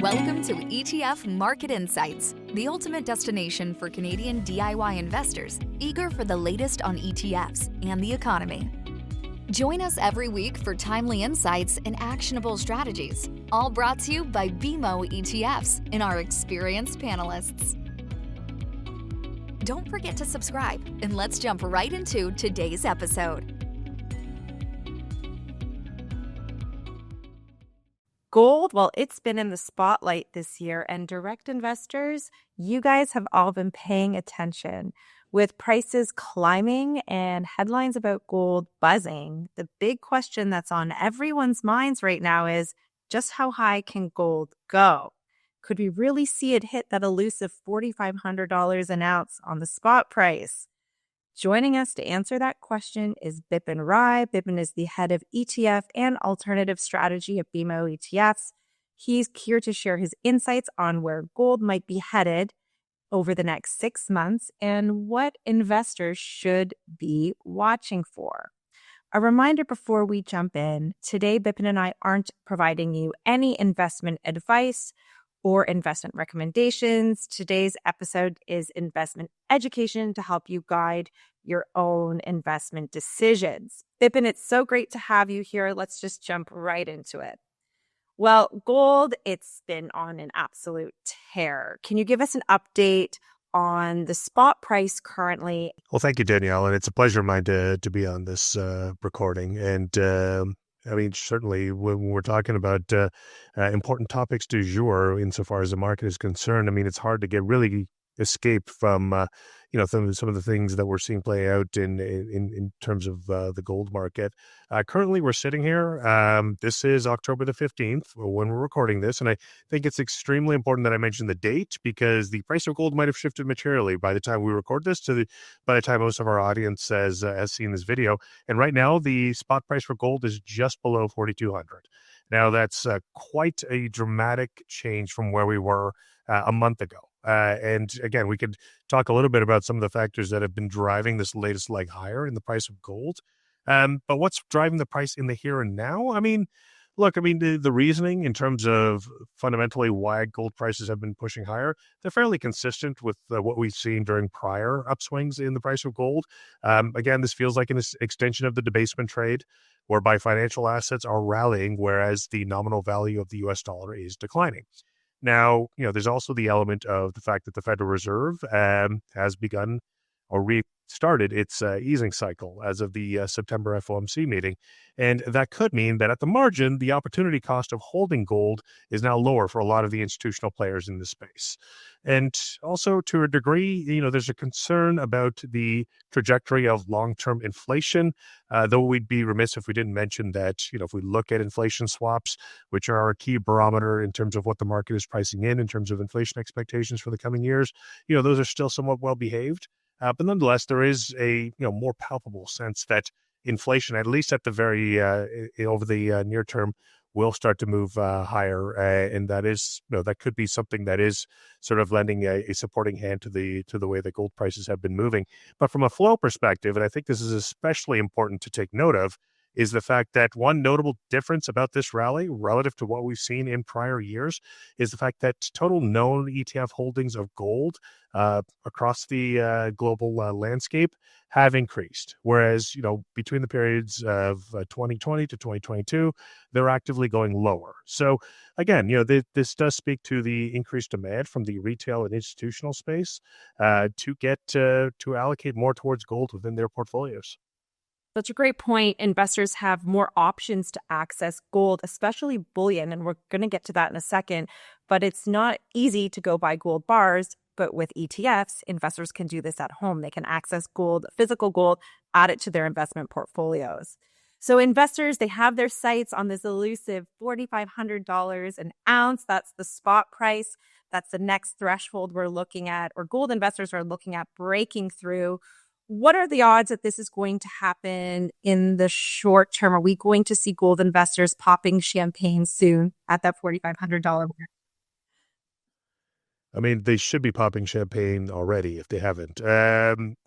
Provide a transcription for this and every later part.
Welcome to ETF Market Insights, the ultimate destination for Canadian DIY investors eager for the latest on ETFs and the economy. Join us every week for timely insights and actionable strategies, all brought to you by BMO ETFs and our experienced panelists. Don't forget to subscribe, and let's jump right into today's episode. Gold, well, it's been in the spotlight this year, and direct investors, you guys have all been paying attention. With prices climbing and headlines about gold buzzing, the big question that's on everyone's minds right now is just how high can gold go? Could we really see it hit that elusive $4,500 an ounce on the spot price? Joining us to answer that question is Bipan Rai. Bipan is the head of ETF and alternative strategy at BMO ETFs. He's here to share his insights on where gold might be headed over the next 6 months and what investors should be watching for. A reminder before we jump in, today Bipan and I aren't providing you any investment advice or investment recommendations. Today's episode is investment education to help you guide your own investment decisions. Bipan, it's so great to have you here. Let's just jump right into it. Well, gold, it's been on an absolute tear. Can you give us an update on the spot price currently? Well, thank you, Danielle. And it's a pleasure of mine to be on this recording. And I mean, certainly when we're talking about important topics du jour insofar as the market is concerned, I mean, it's hard to really escape from, some of the things that we're seeing play out in terms of the gold market. Currently, we're sitting here. This is October the 15th when we're recording this. And I think it's extremely important that I mention the date because the price of gold might have shifted materially by the time we record this by the time most of our audience has seen this video. And right now, the spot price for gold is just below 4,200. Now, that's quite a dramatic change from where we were a month ago. And again, we could talk a little bit about some of the factors that have been driving this latest leg higher in the price of gold. But what's driving the price in the here and now? I mean, look, the reasoning in terms of fundamentally why gold prices have been pushing higher, they're fairly consistent with what we've seen during prior upswings in the price of gold. Again, this feels like an extension of the debasement trade, whereby financial assets are rallying, whereas the nominal value of the US dollar is declining. Now, there's also the element of the fact that the Federal Reserve has begun or restarted its easing cycle as of the September FOMC meeting. And that could mean that at the margin, the opportunity cost of holding gold is now lower for a lot of the institutional players in this space. And also to a degree, there's a concern about the trajectory of long-term inflation, though we'd be remiss if we didn't mention that, if we look at inflation swaps, which are our key barometer in terms of what the market is pricing in terms of inflation expectations for the coming years, those are still somewhat well-behaved. But nonetheless, there is a more palpable sense that inflation, at least at the very over the near term, will start to move higher, and that is that could be something that is sort of lending a supporting hand to the way that gold prices have been moving. But from a flow perspective, and I think this is especially important to take note of, is the fact that one notable difference about this rally relative to what we've seen in prior years is the fact that total known ETF holdings of gold across the global landscape have increased. Whereas, between the periods of 2020 to 2022, they're actively going lower. So again, this does speak to the increased demand from the retail and institutional space to get to allocate more towards gold within their portfolios. That's a great point. Investors have more options to access gold, especially bullion, and we're going to get to that in a second. But it's not easy to go buy gold bars. But with ETFs, investors can do this at home. They can access gold, physical gold, add it to their investment portfolios. So investors, they have their sights on this elusive $4,500 an ounce. That's the spot price. That's the next threshold we're looking at, or gold investors are looking at breaking through. What are the odds that this is going to happen in the short term? Are we going to see gold investors popping champagne soon at that $4,500 mark? I mean, they should be popping champagne already if they haven't.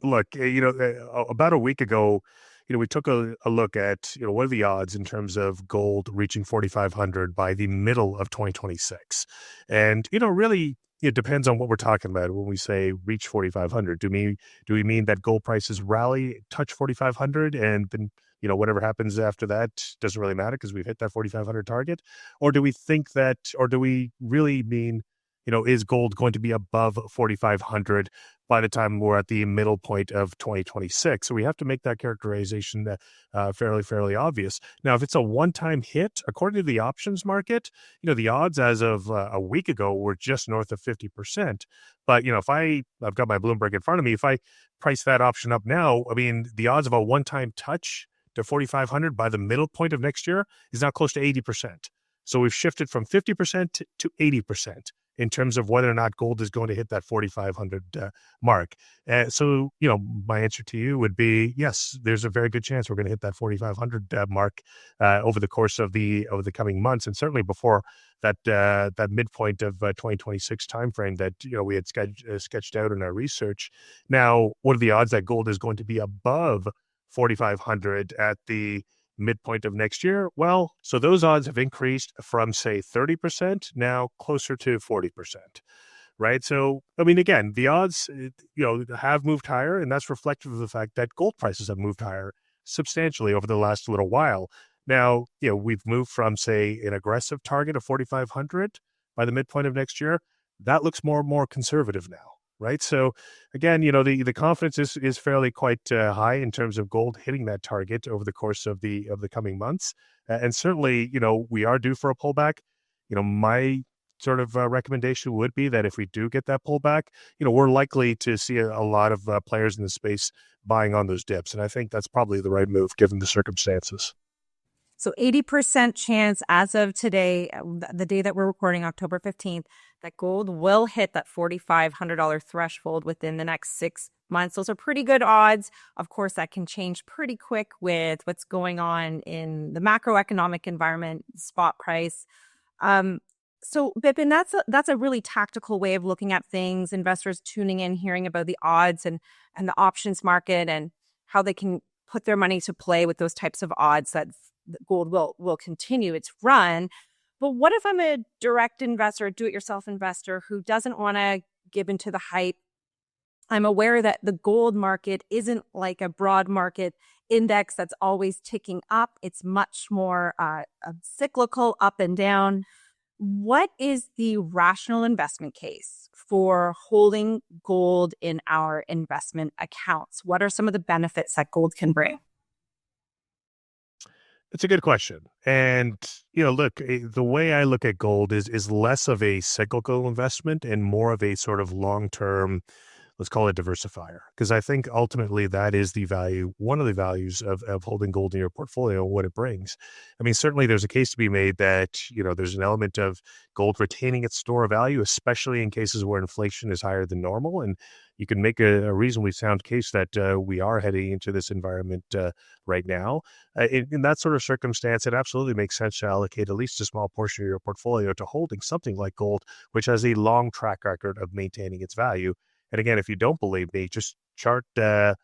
Look, about a week ago, we took a look at, what are the odds in terms of gold reaching 4,500 by the middle of 2026. And, really, it depends on what we're talking about when we say reach 4,500. Do we mean that gold prices rally, touch 4,500, and then, whatever happens after that doesn't really matter because we've hit that 4,500 target? Or do we really mean, is gold going to be above 4,500 by the time we're at the middle point of 2026? So we have to make that characterization fairly obvious. Now, if it's a one-time hit, according to the options market, the odds as of a week ago were just north of 50%. But, if I've got my Bloomberg in front of me, if I price that option up now, I mean, the odds of a one-time touch to 4,500 by the middle point of next year is now close to 80%. So we've shifted from 50% to 80% in terms of whether or not gold is going to hit that 4,500 mark. So, my answer to you would be yes, there's a very good chance we're going to hit that 4,500 mark over the course of the coming months, and certainly before that midpoint of 2026 timeframe that we had sketched out in our research. Now, what are the odds that gold is going to be above 4,500 at the midpoint of next year? Well, so those odds have increased from, say, 30% now closer to 40%, right? So, I mean, again, the odds, have moved higher, and that's reflective of the fact that gold prices have moved higher substantially over the last little while. Now, we've moved from, say, an aggressive target of 4,500 by the midpoint of next year. That looks more and more conservative now. Right. So again, the confidence is fairly quite high in terms of gold hitting that target over the course of the coming months. And certainly, we are due for a pullback. My sort of recommendation would be that if we do get that pullback, we're likely to see a lot of players in the space buying on those dips. And I think that's probably the right move given the circumstances. So 80% chance as of today, the day that we're recording, October 15th, that gold will hit that $4,500 threshold within the next 6 months. Those are pretty good odds. Of course, that can change pretty quick with what's going on in the macroeconomic environment, spot price. So Bipan, that's a really tactical way of looking at things. Investors tuning in, hearing about the odds and the options market and how they can put their money to play with those types of odds that gold will continue its run. But what if I'm a direct investor, a do-it-yourself investor who doesn't want to give into the hype? I'm aware that the gold market isn't like a broad market index that's always ticking up. It's much more cyclical, up and down. What is the rational investment case for holding gold in our investment accounts? What are some of the benefits that gold can bring? It's a good question. And, look, the way I look at gold is less of a cyclical investment and more of a sort of long-term, let's call it diversifier. Because I think ultimately that is the value, one of the values of holding gold in your portfolio, what it brings. I mean, certainly there's a case to be made that, there's an element of gold retaining its store value, especially in cases where inflation is higher than normal. And you can make a reasonably sound case that we are heading into this environment right now. In that sort of circumstance, it absolutely makes sense to allocate at least a small portion of your portfolio to holding something like gold, which has a long track record of maintaining its value. And again, if you don't believe me, just chart, or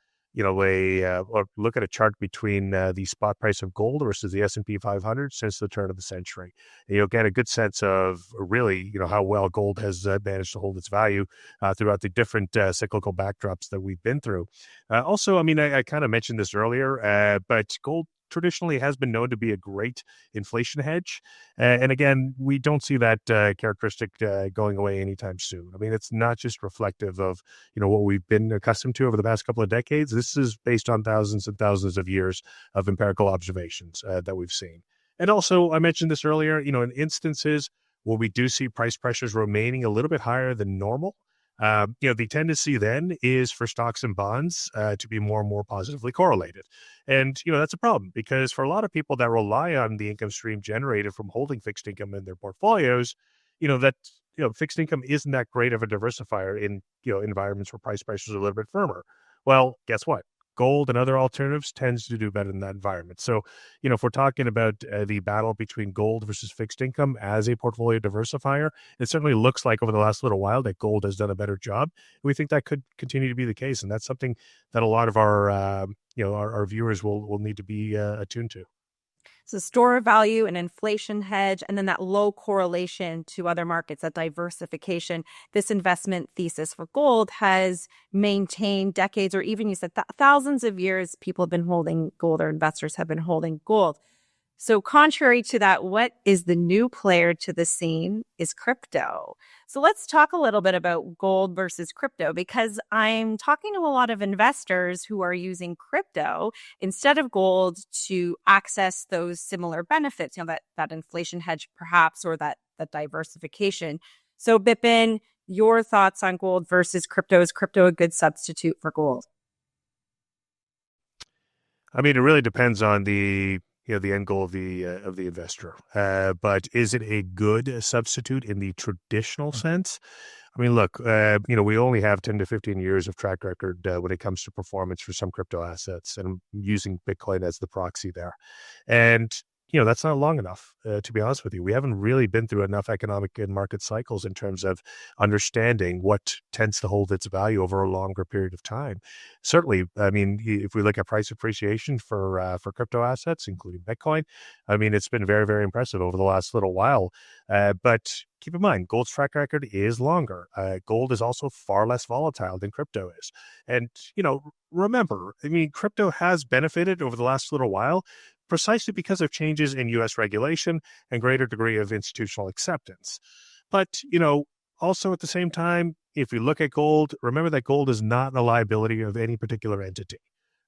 look at a chart between the spot price of gold versus the S&P 500 since the turn of the century. And you'll get a good sense of really, how well gold has managed to hold its value throughout the different cyclical backdrops that we've been through. Also, I mean, I kind of mentioned this earlier, but gold traditionally has been known to be a great inflation hedge. And again, we don't see that characteristic going away anytime soon. I mean, it's not just reflective of, what we've been accustomed to over the past couple of decades. This is based on thousands and thousands of years of empirical observations that we've seen. And also, I mentioned this earlier, in instances where we do see price pressures remaining a little bit higher than normal, the tendency then is for stocks and bonds to be more and more positively correlated. And, that's a problem because for a lot of people that rely on the income stream generated from holding fixed income in their portfolios, fixed income isn't that great of a diversifier in, environments where price pressures are a little bit firmer. Well, guess what? gold and other alternatives tends to do better in that environment. So, if we're talking about the battle between gold versus fixed income as a portfolio diversifier, it certainly looks like over the last little while that gold has done a better job. We think that could continue to be the case, and that's something that a lot of our viewers will need to be attuned to. So store of value, an inflation hedge, and then that low correlation to other markets, that diversification. This investment thesis for gold has maintained decades, or even you said thousands of years, people have been holding gold, or investors have been holding gold. So contrary to that, what is the new player to the scene is crypto. So let's talk a little bit about gold versus crypto, because I'm talking to a lot of investors who are using crypto instead of gold to access those similar benefits, that inflation hedge perhaps, or that diversification. So Bipan, your thoughts on gold versus crypto. Is crypto a good substitute for gold? I mean, it really depends on the end goal of the investor. But is it a good substitute in the traditional sense? I mean, look, we only have 10 to 15 years of track record when it comes to performance for some crypto assets, and I'm using Bitcoin as the proxy there. And that's not long enough, to be honest with you. We haven't really been through enough economic and market cycles in terms of understanding what tends to hold its value over a longer period of time. Certainly, I mean, if we look at price appreciation for crypto assets, including Bitcoin, I mean, it's been very, very impressive over the last little while. But keep in mind, gold's track record is longer. Gold is also far less volatile than crypto is. And, remember, I mean, crypto has benefited over the last little while precisely because of changes in U.S. regulation and greater degree of institutional acceptance. But, also at the same time, if we look at gold, remember that gold is not a liability of any particular entity,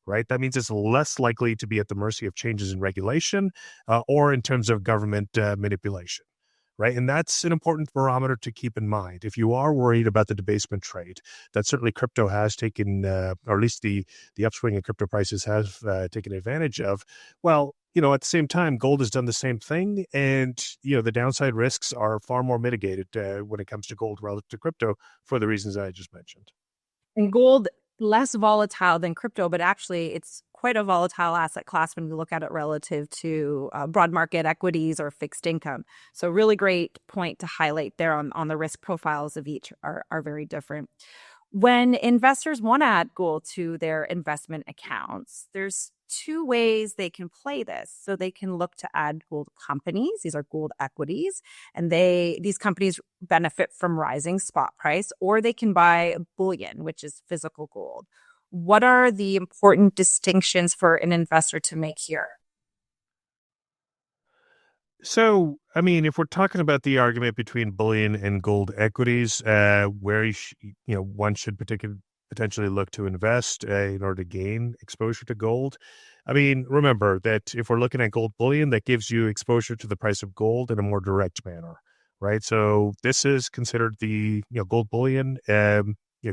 right? That means it's less likely to be at the mercy of changes in regulation or in terms of government manipulation. Right. And that's an important barometer to keep in mind. If you are worried about the debasement trade that certainly crypto has taken, or at least the upswing in crypto prices have taken advantage of, well, at the same time, gold has done the same thing. And, the downside risks are far more mitigated when it comes to gold relative to crypto for the reasons I just mentioned. And gold, less volatile than crypto, but actually it's quite a volatile asset class when you look at it relative to broad market equities or fixed income. So really great point to highlight there on the risk profiles of each are very different. When investors want to add gold to their investment accounts, there's two ways they can play this. So they can look to add gold companies. These are gold equities, and these companies benefit from rising spot price, or they can buy bullion, which is physical gold. What are the important distinctions for an investor to make here? So, I mean, if we're talking about the argument between bullion and gold equities, where one should potentially look to invest in order to gain exposure to gold. I mean, remember that if we're looking at gold bullion, that gives you exposure to the price of gold in a more direct manner, right? So this is considered the gold bullion.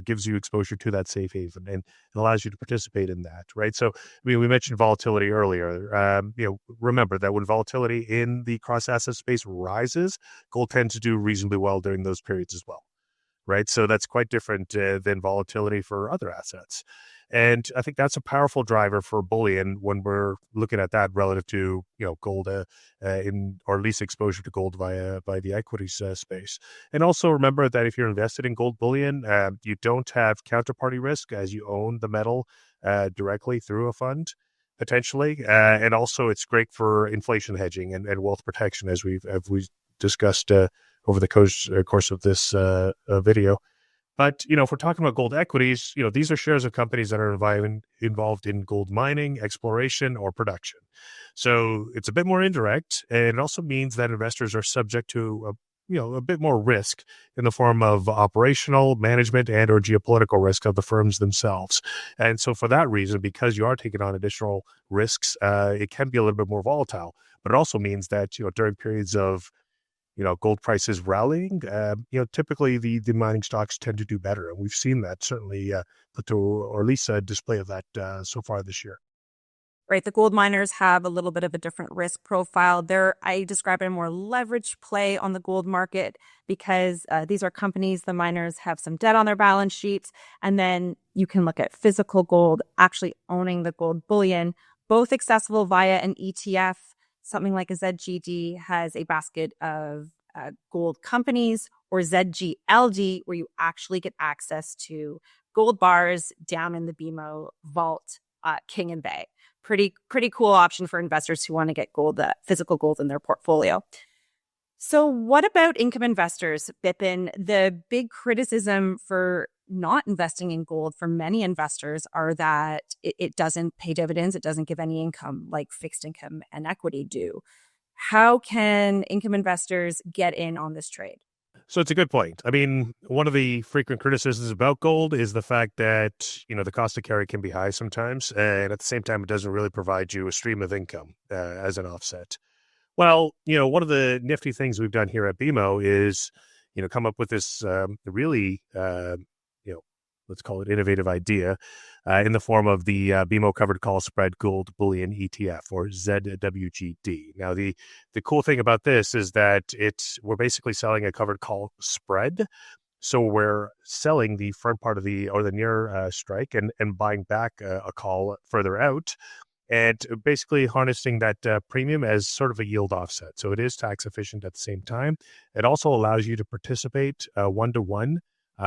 Gives you exposure to that safe haven and allows you to participate in that, right? So, I mean, we mentioned volatility earlier. Remember that when volatility in the cross-asset space rises, gold tends to do reasonably well during those periods as well, right? So that's quite different than volatility for other assets. And I think that's a powerful driver for bullion when we're looking at that relative to gold or at least exposure to gold by the equities space. And also remember that if you're invested in gold bullion, you don't have counterparty risk as you own the metal directly through a fund potentially. And also it's great for inflation hedging and wealth protection as we've discussed over the course of this video. But, if we're talking about gold equities, these are shares of companies that are involved in gold mining, exploration, or production. So it's a bit more indirect, and it also means that investors are subject to a bit more risk in the form of operational, management, and or geopolitical risk of the firms themselves. And so for that reason, because you are taking on additional risks, it can be a little bit more volatile. But it also means that, during periods of gold prices rallying, typically the mining stocks tend to do better. And we've seen that certainly or at least a display of that so far this year. Right. The gold miners have a little bit of a different risk profile. I describe it a more leveraged play on the gold market because these are companies, the miners have some debt on their balance sheets. And then, You can look at physical gold, actually owning the gold bullion, both accessible via an ETF. Something like a ZGD has a basket of gold companies, or ZGLD, where you actually get access to gold bars down in the BMO vault, King and Bay. Pretty cool option for investors who want to get gold, physical gold in their portfolio. So what about income investors, Bipan? The big criticism for not investing in gold for many investors are that it doesn't pay dividends. It doesn't give any income like fixed income and equity do. How can income investors get in on this trade? So it's a good point. I mean, one of the frequent criticisms about gold is the fact that, the cost of carry can be high sometimes. And at the same time, it doesn't really provide you a stream of income as an offset. Well, one of the nifty things we've done here at BMO is, come up with this really, let's call it innovative idea in the form of the BMO Covered Call Spread Gold Bullion ETF, or ZWGD. Now, the cool thing about this is that we're basically selling a covered call spread. So we're selling the front part of the near strike and buying back a call further out, and basically harnessing that premium as sort of a yield offset. So it is tax efficient at the same time. It also allows you to participate one-to-one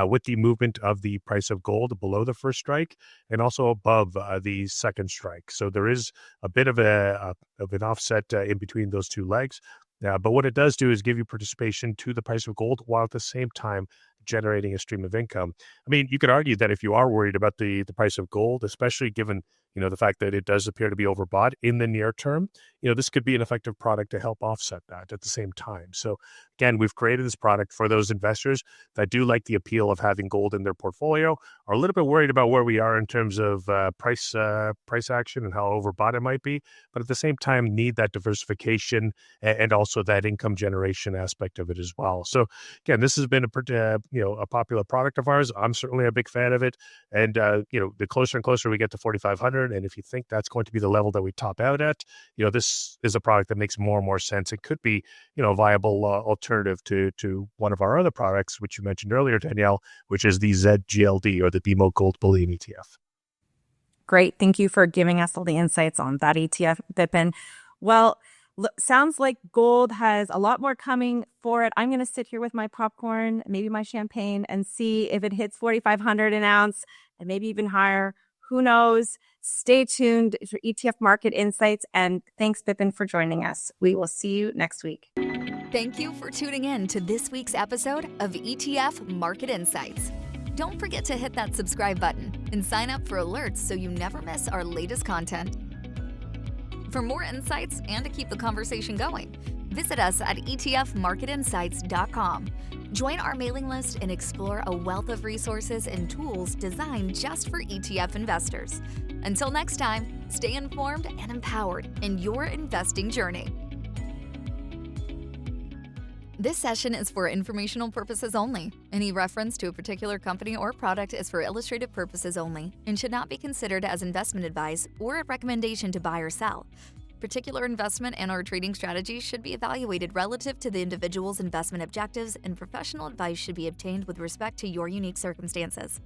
with the movement of the price of gold below the first strike and also above the second strike. So there is a bit of an offset in between those two legs. But what it does do is give you participation to the price of gold while at the same time generating a stream of income. I mean, you could argue that if you are worried about the price of gold, especially given the fact that it does appear to be overbought in the near term, this could be an effective product to help offset that at the same time. So again, we've created this product for those investors that do like the appeal of having gold in their portfolio, are a little bit worried about where we are in terms of price action and how overbought it might be, but at the same time need that diversification and also that income generation aspect of it as well. So again, this has been a popular product of ours. I'm certainly a big fan of it. And, the closer and closer we get to 4,500, and if you think that's going to be the level that we top out at, this is a product that makes more and more sense. It could be, a viable alternative to one of our other products, which you mentioned earlier, Danielle, which is the ZGLD, or the BMO Gold Bullion ETF. Great. Thank you for giving us all the insights on that ETF, Bipan. Well, sounds like gold has a lot more coming for it. I'm going to sit here with my popcorn, maybe my champagne, and see if it hits 4,500 an ounce and maybe even higher. Who knows? Stay tuned for ETF Market Insights. And thanks, Bipan, for joining us. We will see you next week. Thank you for tuning in to this week's episode of ETF Market Insights. Don't forget to hit that subscribe button and sign up for alerts so you never miss our latest content. For more insights and to keep the conversation going, visit us at etfmarketinsights.com. Join our mailing list and explore a wealth of resources and tools designed just for ETF investors. Until next time, stay informed and empowered in your investing journey. This session is for informational purposes only. Any reference to a particular company or product is for illustrative purposes only and should not be considered as investment advice or a recommendation to buy or sell. Particular investment and/or trading strategies should be evaluated relative to the individual's investment objectives, and professional advice should be obtained with respect to your unique circumstances.